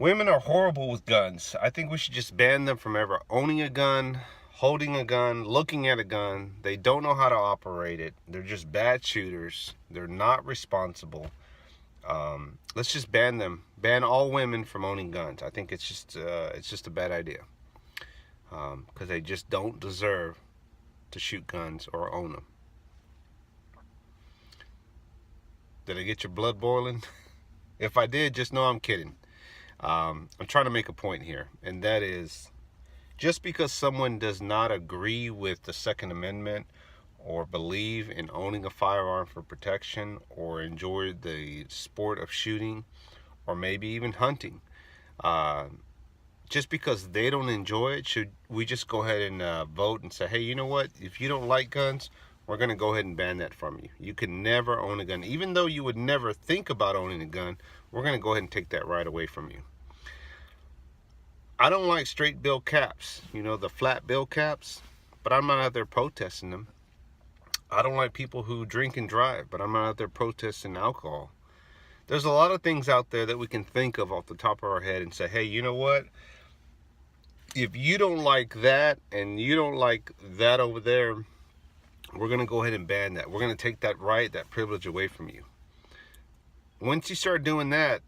Women are horrible with guns. I think we should just ban them from ever owning a gun, holding a gun, looking at a gun. They don't know how to operate it. They're just bad shooters. They're not responsible. Let's just ban them. Ban all women from owning guns. I think it's just a bad idea because they just don't deserve to shoot guns or own them. Did I get your blood boiling? If I did, just know I'm kidding. I'm trying to make a point here, and that is just because someone does not agree with the Second Amendment or believe in owning a firearm for protection or enjoy the sport of shooting or maybe even hunting, just because they don't enjoy it, should we just go ahead and vote and say, hey, you know what? If you don't like guns, we're going to go ahead and ban that from you. You can never own a gun. Even though you would never think about owning a gun, we're going to go ahead and take that right away from you. I don't like straight bill caps, the flat bill caps, but I'm not out there protesting them. I don't like people who drink and drive, but I'm not out there protesting alcohol. There's a lot of things out there that we can think of off the top of our head and say, hey, you know what? If you don't like that and you don't like that over there, we're going to go ahead and ban that. We're going to take that right, that privilege away from you. Once you start doing that,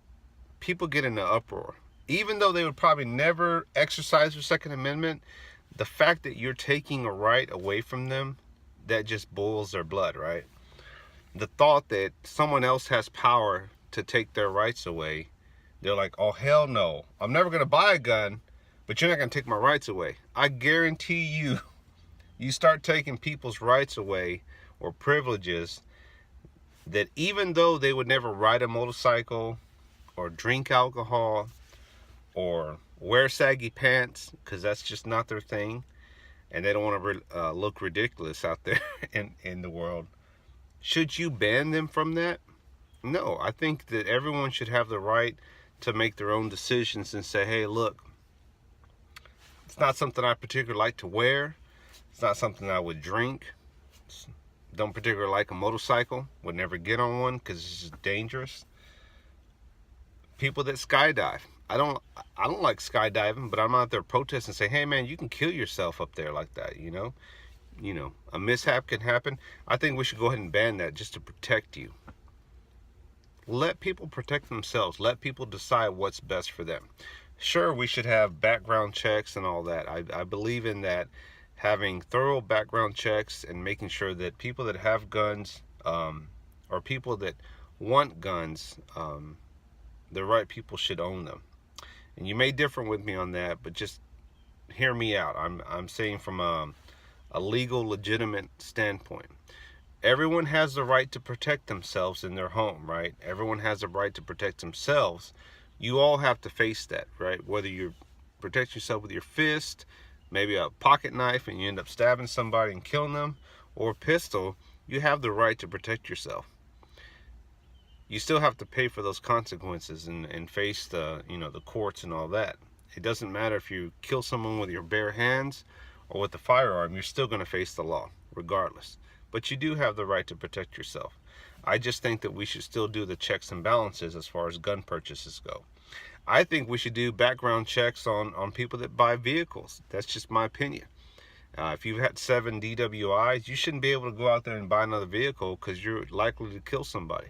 people get in an uproar. Even though they would probably never exercise their Second Amendment, the fact that you're taking a right away from them, that just boils their blood, right? The thought that someone else has power to take their rights away, they're like, oh, hell no. I'm never going to buy a gun, but you're not going to take my rights away. I guarantee you, you start taking people's rights away or privileges that even though they would never ride a motorcycle or drink alcohol or wear saggy pants, because that's just not their thing, and they don't want to look ridiculous out there in the world, should you ban them from that? No, I think that everyone should have the right to make their own decisions and say, hey, look, it's not something I particularly like to wear. It's not something I would drink. Don't particularly like a motorcycle. Would never get on one because it's just dangerous. People that skydive. I don't like skydiving, but I'm out there protesting and say, hey man, you can kill yourself up there like that, a mishap can happen. I think we should go ahead and ban that just to protect you. Let people protect themselves. Let people decide what's best for them. Sure, we should have background checks and all that. I believe in that, having thorough background checks and making sure that people that have guns or people that want guns, the right people should own them. And you may differ with me on that, but just hear me out. I'm saying from a legal, legitimate standpoint. Everyone has the right to protect themselves in their home, right? Everyone has the right to protect themselves. You all have to face that, right? Whether you protect yourself with your fist, maybe a pocket knife, and you end up stabbing somebody and killing them, or a pistol, you have the right to protect yourself. You still have to pay for those consequences and face the courts and all that. It doesn't matter if you kill someone with your bare hands or with a firearm, you're still going to face the law regardless. But you do have the right to protect yourself. I just think that we should still do the checks and balances as far as gun purchases go. I think we should do background checks on people that buy vehicles. That's just my opinion. If you've had 7 DWIs, you shouldn't be able to go out there and buy another vehicle because you're likely to kill somebody.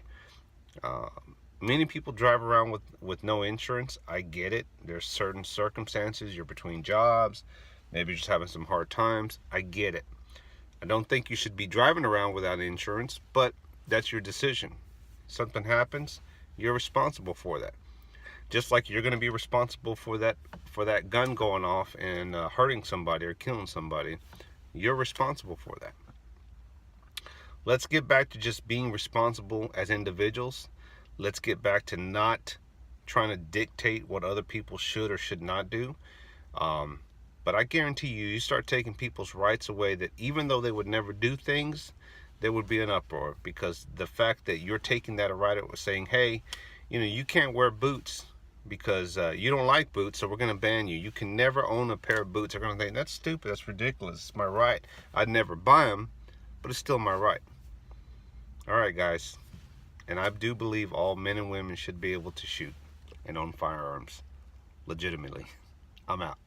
Many people drive around with no insurance. I get it. There's certain circumstances. You're between jobs. Maybe you're just having some hard times. I get it. I don't think you should be driving around without insurance, but that's your decision. Something happens, you're responsible for that. Just like you're going to be responsible for that gun going off and hurting somebody or killing somebody. You're responsible for that. Let's get back to just being responsible as individuals. Let's get back to not trying to dictate what other people should or should not do. But I guarantee you start taking people's rights away that even though they would never do things, there would be an uproar, because the fact that you're taking that right away, saying, hey, you can't wear boots because you don't like boots, so we're going to ban you. You can never own a pair of boots. They're going to think, that's stupid, that's ridiculous, it's my right. I'd never buy them, but it's still my right. All right, guys. And I do believe all men and women should be able to shoot and own firearms. legitimately. I'm out.